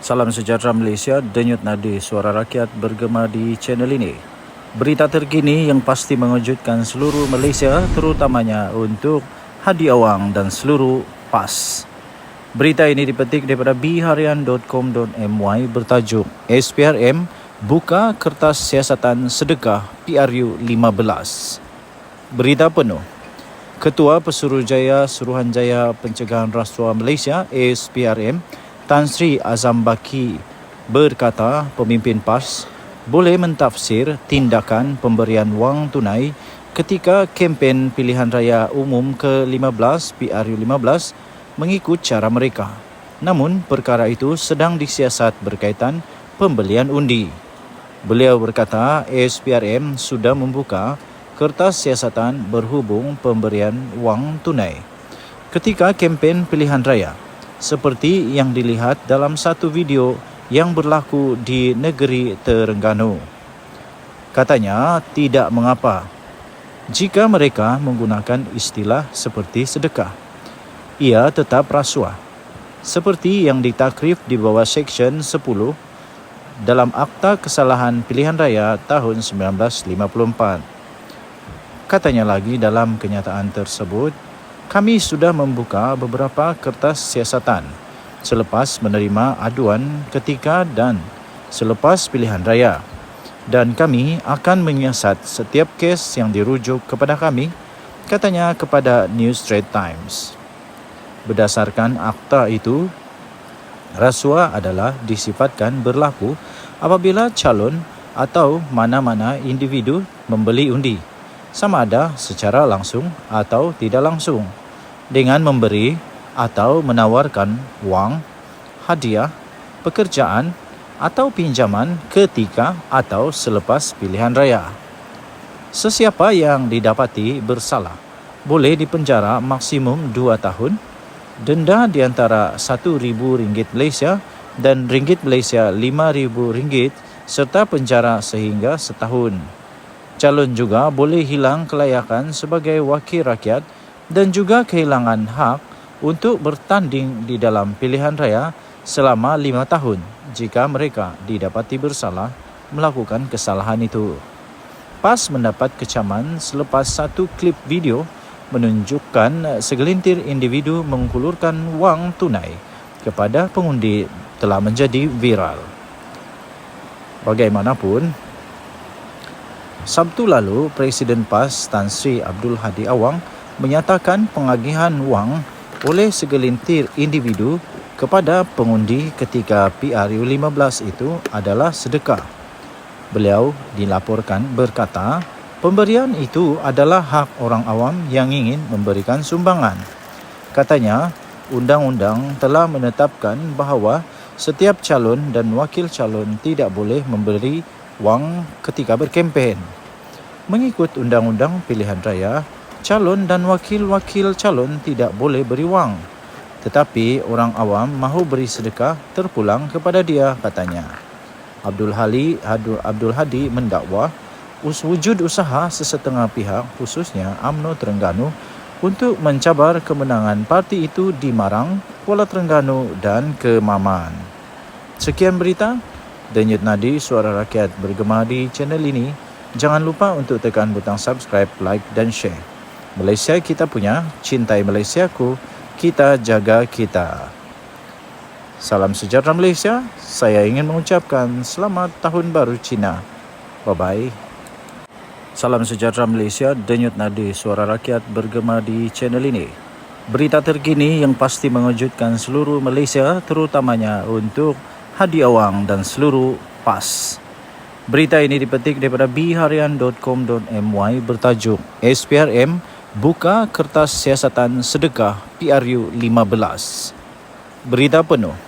Salam sejahtera Malaysia, denyut nadi suara rakyat bergema di channel ini. Berita terkini yang pasti mengejutkan seluruh Malaysia, terutamanya untuk Hadi Awang dan seluruh PAS. Berita ini dipetik daripada bharian.com.my bertajuk SPRM buka kertas siasatan sedekah PRU 15. Berita penuh. Ketua Pesuruhjaya Suruhanjaya Pencegahan Rasuah Malaysia SPRM Tan Sri Azam Baki berkata pemimpin PAS boleh mentafsir tindakan pemberian wang tunai ketika kempen pilihan raya umum ke-15 PRU 15 mengikut cara mereka. Namun perkara itu sedang disiasat berkaitan pembelian undi. Beliau berkata SPRM sudah membuka kertas siasatan berhubung pemberian wang tunai ketika kempen pilihan raya, seperti yang dilihat dalam satu video yang berlaku di negeri Terengganu. Katanya tidak mengapa jika mereka menggunakan istilah seperti sedekah. Ia tetap rasuah, seperti yang ditakrif di bawah Seksyen 10 dalam Akta Kesalahan Pilihan Raya tahun 1954. Katanya lagi dalam kenyataan tersebut, kami sudah membuka beberapa kertas siasatan selepas menerima aduan ketika dan selepas pilihan raya, dan kami akan menyiasat setiap kes yang dirujuk kepada kami, katanya kepada New Straits Times. Berdasarkan akta itu, rasuah adalah disifatkan berlaku apabila calon atau mana-mana individu membeli undi, sama ada secara langsung atau tidak langsung, dengan memberi atau menawarkan wang, hadiah, pekerjaan atau pinjaman ketika atau selepas pilihan raya. Sesiapa yang didapati bersalah boleh dipenjara maksimum 2 tahun, denda di antara RM1,000 Malaysia dan ringgit Malaysia RM5,000 serta penjara sehingga setahun. Calon juga boleh hilang kelayakan sebagai wakil rakyat dan juga kehilangan hak untuk bertanding di dalam pilihan raya selama 5 tahun jika mereka didapati bersalah melakukan kesalahan itu. PAS mendapat kecaman selepas satu klip video menunjukkan segelintir individu menghulurkan wang tunai kepada pengundi telah menjadi viral. Bagaimanapun, Sabtu lalu, Presiden PAS Tan Sri Abdul Hadi Awang menyatakan pengagihan wang oleh segelintir individu kepada pengundi ketika PRU 15 itu adalah sedekah. Beliau dilaporkan berkata, pemberian itu adalah hak orang awam yang ingin memberikan sumbangan. Katanya, undang-undang telah menetapkan bahawa setiap calon dan wakil calon tidak boleh memberi wang ketika berkempen. Mengikut Undang-Undang Pilihan Raya, calon dan wakil-wakil calon tidak boleh beri wang. Tetapi orang awam mahu beri sedekah terpulang kepada dia, katanya. Abdul Hadi mendakwa wujud usaha sesetengah pihak, khususnya UMNO Terengganu, untuk mencabar kemenangan parti itu di Marang, Kuala Terengganu dan Kemaman. Sekian berita. Denyut nadi suara rakyat bergema di channel ini. Jangan lupa untuk tekan butang subscribe, like dan share. Malaysia kita punya, cintai Malaysiaku, kita jaga kita. Salam sejahtera Malaysia. Saya ingin mengucapkan selamat tahun baru Cina. Bye-bye. Salam sejahtera Malaysia, denyut nadi suara rakyat bergema di channel ini. Berita terkini yang pasti mengejutkan seluruh Malaysia, terutamanya untuk Hadi Awang dan seluruh PAS. Berita ini dipetik daripada bharian.com.my bertajuk SPRM buka kertas siasatan sedekah PRU 15. Berita penuh.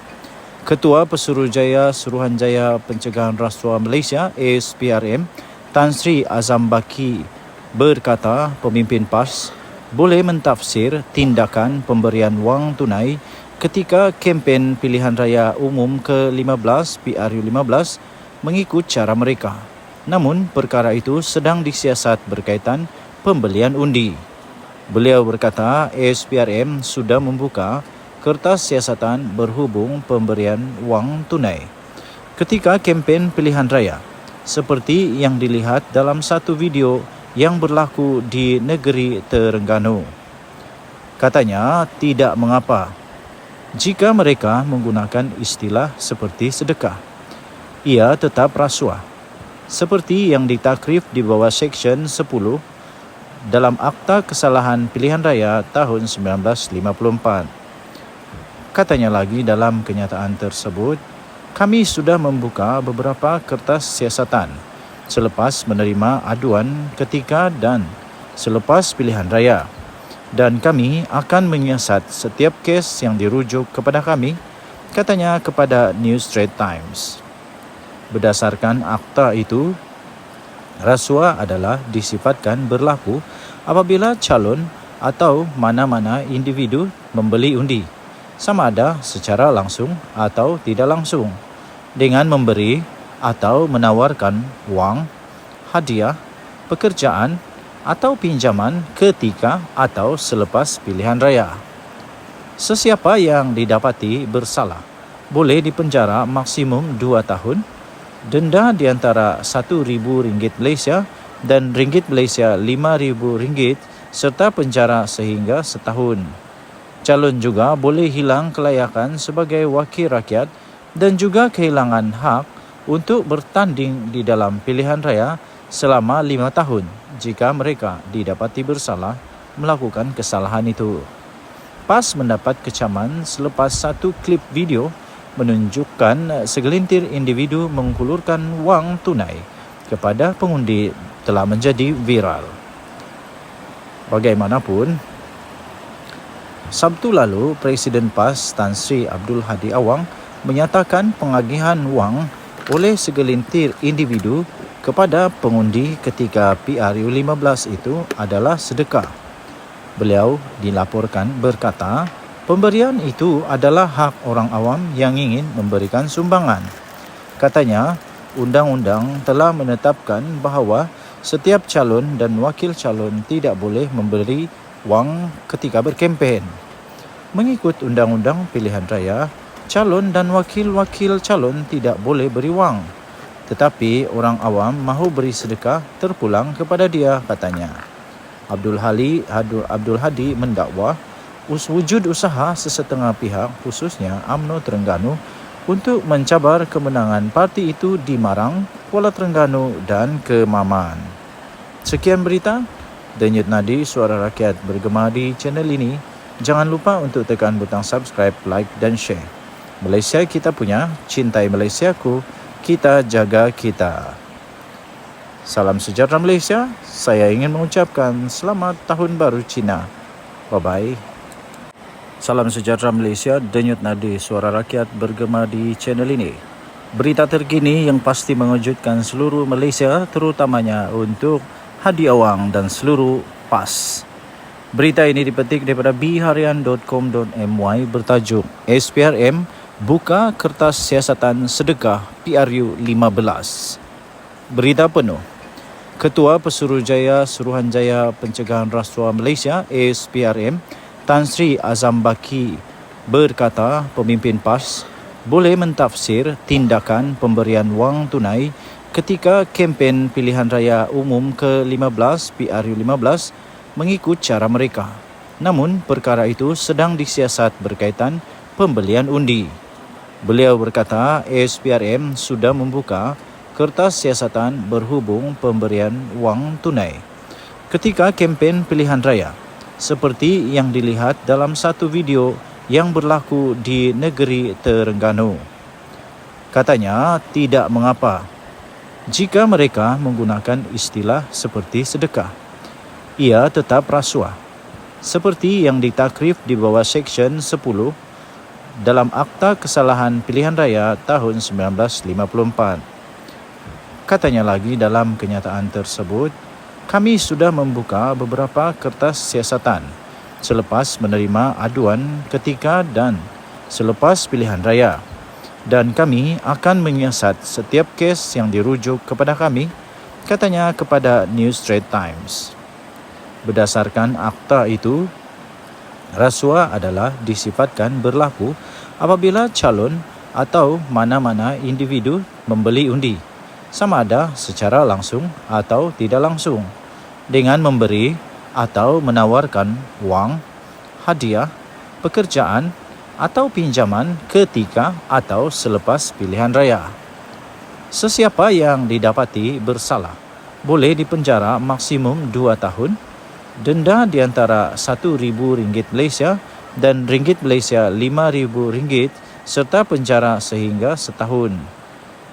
Ketua Pesuruhjaya Suruhanjaya Pencegahan Rasuah Malaysia SPRM Tan Sri Azam Baki berkata pemimpin PAS boleh mentafsir tindakan pemberian wang tunai ketika kempen pilihan raya umum ke-15 PRU 15 mengikut cara mereka. Namun perkara itu sedang disiasat berkaitan pembelian undi. Beliau berkata SPRM sudah membuka kertas siasatan berhubung pemberian wang tunai ketika kempen pilihan raya, seperti yang dilihat dalam satu video yang berlaku di negeri Terengganu. Katanya tidak mengapa jika mereka menggunakan istilah seperti sedekah. Ia tetap rasuah, seperti yang ditakrif di bawah Seksyen 10 dalam Akta Kesalahan Pilihan Raya tahun 1954. Katanya lagi dalam kenyataan tersebut, kami sudah membuka beberapa kertas siasatan selepas menerima aduan ketika dan selepas pilihan raya, dan kami akan menyiasat setiap kes yang dirujuk kepada kami, katanya kepada New Straits Times. Berdasarkan akta itu, rasuah adalah disifatkan berlaku apabila calon atau mana-mana individu membeli undi, sama ada secara langsung atau tidak langsung, dengan memberi atau menawarkan wang, hadiah, pekerjaan atau pinjaman ketika atau selepas pilihan raya. Sesiapa yang didapati bersalah boleh dipenjara maksimum 2 tahun, denda di antara RM1,000 Malaysia dan ringgit Malaysia RM5,000 serta penjara sehingga setahun. Calon juga boleh hilang kelayakan sebagai wakil rakyat dan juga kehilangan hak untuk bertanding di dalam pilihan raya selama 5 tahun jika mereka didapati bersalah melakukan kesalahan itu. PAS mendapat kecaman selepas satu klip video menunjukkan segelintir individu menghulurkan wang tunai kepada pengundi telah menjadi viral. Bagaimanapun, Sabtu lalu Presiden PAS Tan Sri Abdul Hadi Awang menyatakan pengagihan wang oleh segelintir individu kepada pengundi ketika PRU15 itu adalah sedekah. Beliau dilaporkan berkata, pemberian itu adalah hak orang awam yang ingin memberikan sumbangan. Katanya, undang-undang telah menetapkan bahawa setiap calon dan wakil calon tidak boleh memberi wang ketika berkempen. Mengikut Undang-Undang Pilihan Raya, calon dan wakil-wakil calon tidak boleh beri wang. Tetapi orang awam mahu beri sedekah terpulang kepada dia, katanya. Abdul Hadi mendakwa wujud usaha sesetengah pihak, khususnya UMNO Terengganu, untuk mencabar kemenangan parti itu di Marang, Kuala Terengganu dan Kemaman. Sekian berita. Denyut nadi suara rakyat bergema di channel ini. Jangan lupa untuk tekan butang subscribe, like dan share. Malaysia kita punya, cintai Malaysiaku, kita jaga kita. Salam sejahtera Malaysia. Saya ingin mengucapkan selamat tahun baru Cina. Bye-bye. Salam sejahtera Malaysia, denyut nadi suara rakyat bergema di channel ini. Berita terkini yang pasti mengejutkan seluruh Malaysia, terutamanya untuk Hadi Awang dan seluruh PAS. Berita ini dipetik daripada bharian.com.my bertajuk SPRM buka kertas siasatan sedekah PRU15. Berita penuh. Ketua Pesuruhjaya Suruhanjaya Pencegahan Rasuah Malaysia SPRM Tan Sri Azam Baki berkata pemimpin PAS boleh mentafsir tindakan pemberian wang tunai ketika kempen pilihan raya umum ke-15 PRU15 mengikut cara mereka. Namun perkara itu sedang disiasat berkaitan pembelian undi. Beliau berkata SPRM sudah membuka kertas siasatan berhubung pemberian wang tunai ketika kempen pilihan raya, seperti yang dilihat dalam satu video yang berlaku di negeri Terengganu. Katanya tidak mengapa jika mereka menggunakan istilah seperti sedekah. Ia tetap rasuah, seperti yang ditakrif di bawah Seksyen 10 dalam Akta Kesalahan Pilihan Raya tahun 1954. Katanya lagi dalam kenyataan tersebut, kami sudah membuka beberapa kertas siasatan selepas menerima aduan ketika dan selepas pilihan raya, dan kami akan menyiasat setiap kes yang dirujuk kepada kami, katanya kepada New Straits Times. Berdasarkan akta itu, Rasuah adalah disifatkan berlaku apabila calon atau mana-mana individu membeli undi, sama ada secara langsung atau tidak langsung, dengan memberi atau menawarkan wang, hadiah, pekerjaan atau pinjaman ketika atau selepas pilihan raya. Sesiapa yang didapati bersalah boleh dipenjara maksimum 2 tahun, denda di antara RM1,000 Malaysia dan ringgit Malaysia RM5,000 serta penjara sehingga setahun.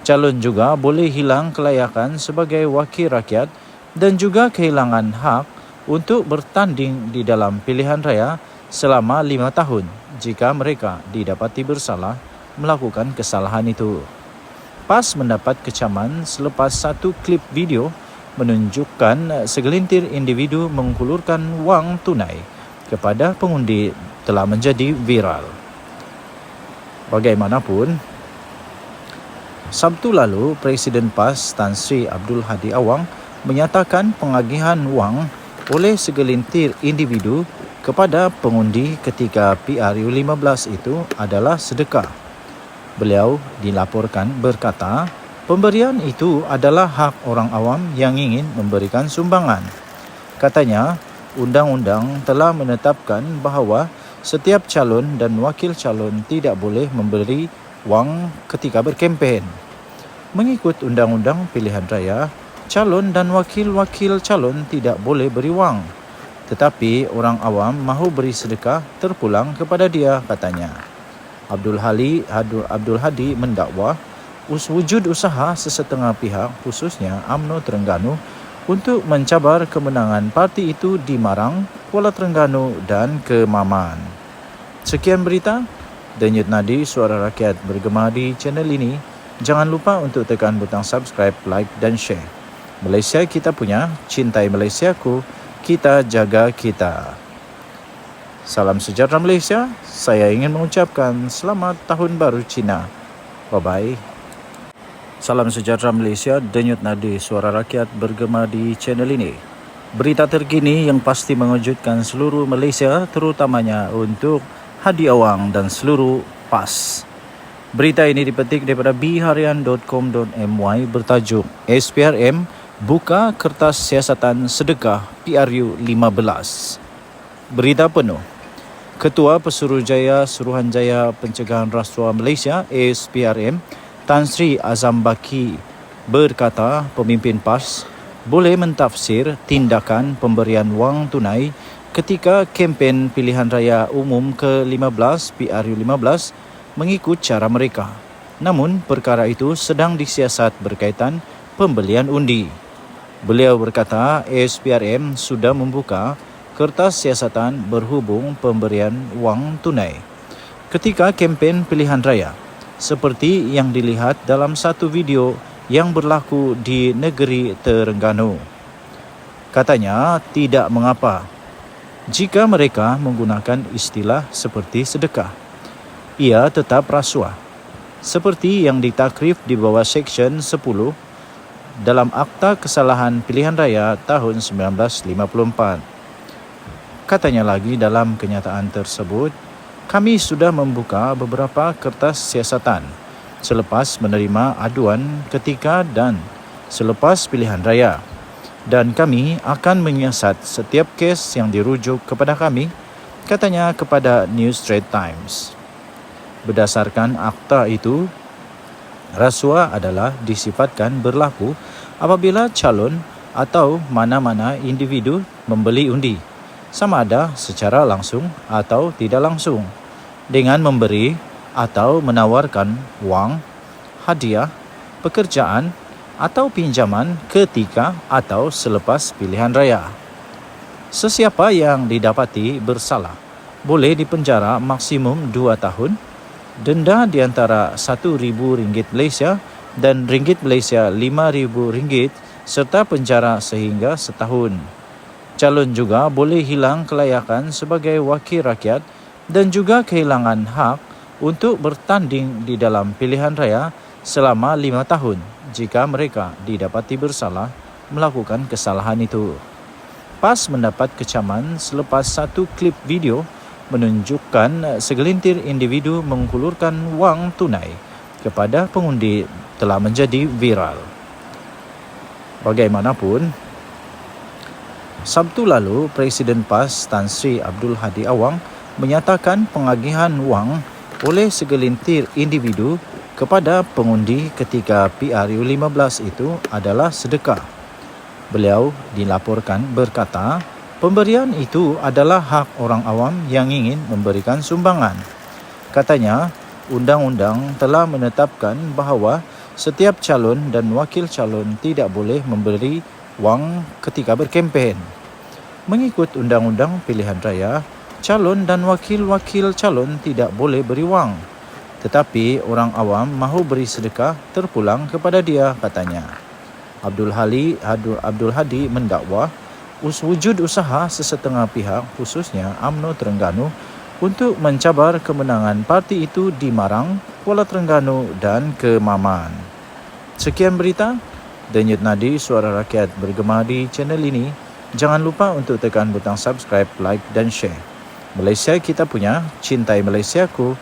Calon juga boleh hilang kelayakan sebagai wakil rakyat dan juga kehilangan hak untuk bertanding di dalam pilihan raya selama 5 tahun jika mereka didapati bersalah melakukan kesalahan itu. PAS mendapat kecaman selepas satu klip video menunjukkan segelintir individu menghulurkan wang tunai kepada pengundi telah menjadi viral. Bagaimanapun, Sabtu lalu Presiden PAS Tan Sri Abdul Hadi Awang menyatakan pengagihan wang oleh segelintir individu kepada pengundi ketika PRU15 itu adalah sedekah. Beliau dilaporkan berkata, pemberian itu adalah hak orang awam yang ingin memberikan sumbangan. Katanya, undang-undang telah menetapkan bahawa setiap calon dan wakil calon tidak boleh memberi wang ketika berkempen. Mengikut undang-undang pilihan raya, calon dan wakil-wakil calon tidak boleh beri wang. Tetapi orang awam mahu beri sedekah terpulang kepada dia, katanya. Abdul Hadi mendakwa wujud usaha sesetengah pihak khususnya UMNO Terengganu untuk mencabar kemenangan parti itu di Marang, Kuala Terengganu dan Kemaman. Sekian berita, Denyut Nadi Suara Rakyat bergema di channel ini. Jangan lupa untuk tekan butang subscribe, like dan share. Malaysia kita punya, cintai Malaysiaku, kita jaga kita. Salam sejahtera Malaysia. Saya ingin mengucapkan selamat tahun baru Cina. Bye-bye. Salam sejahtera Malaysia, Denyut Nadi Suara Rakyat bergema di channel ini. Berita terkini yang pasti mengejutkan seluruh Malaysia, terutamanya untuk Hadi Awang dan seluruh PAS. Berita ini dipetik daripada bharian.com.my bertajuk SPRM buka kertas siasatan sedekah PRU 15. Berita penuh. Ketua Pesuruhjaya Suruhanjaya Pencegahan Rasuah Malaysia SPRM Tan Sri Azam Baki berkata pemimpin PAS boleh mentafsir tindakan pemberian wang tunai ketika kempen pilihan raya umum ke-15 PRU15 mengikut cara mereka. Namun perkara itu sedang disiasat berkaitan pembelian undi. Beliau berkata SPRM sudah membuka kertas siasatan berhubung pemberian wang tunai ketika kempen pilihan raya, seperti yang dilihat dalam satu video yang berlaku di negeri Terengganu. Katanya tidak mengapa jika mereka menggunakan istilah seperti sedekah. Ia tetap rasuah, seperti yang ditakrif di bawah Seksyen 10 dalam Akta Kesalahan Pilihan Raya tahun 1954. Katanya lagi dalam kenyataan tersebut, kami sudah membuka beberapa kertas siasatan selepas menerima aduan ketika dan selepas pilihan raya, dan kami akan menyiasat setiap kes yang dirujuk kepada kami, katanya kepada New Straits Times. Berdasarkan akta itu, rasuah adalah disifatkan berlaku apabila calon atau mana-mana individu membeli undi, sama ada secara langsung atau tidak langsung, dengan memberi atau menawarkan wang, hadiah, pekerjaan atau pinjaman ketika atau selepas pilihan raya. Sesiapa yang didapati bersalah boleh dipenjara maksimum 2 tahun, denda di antara RM1,000 Malaysia dan ringgit Malaysia RM5,000 serta penjara sehingga setahun. Calon juga boleh hilang kelayakan sebagai wakil rakyat dan juga kehilangan hak untuk bertanding di dalam pilihan raya selama 5 tahun jika mereka didapati bersalah melakukan kesalahan itu. PAS mendapat kecaman selepas satu klip video menunjukkan segelintir individu menghulurkan wang tunai kepada pengundi telah menjadi viral. Bagaimanapun, Sabtu lalu Presiden PAS Tan Sri Abdul Hadi Awang menyatakan pengagihan wang oleh segelintir individu kepada pengundi ketika PRU15 itu adalah sedekah. Beliau dilaporkan berkata, pemberian itu adalah hak orang awam yang ingin memberikan sumbangan. Katanya, undang-undang telah menetapkan bahawa setiap calon dan wakil calon tidak boleh memberi wang ketika berkempen. Mengikut Undang-Undang Pilihan Raya, calon dan wakil-wakil calon tidak boleh beri wang. Tetapi orang awam mahu beri sedekah terpulang kepada dia, katanya. Abdul Hadi mendakwa wujud usaha sesetengah pihak khususnya UMNO Terengganu untuk mencabar kemenangan parti itu di Marang, Kuala Terengganu dan Kemaman. Sekian berita, Denyut Nadi Suara Rakyat bergema di channel ini. Jangan lupa untuk tekan butang subscribe, like dan share. Malaysia kita punya, cintai Malaysiaku.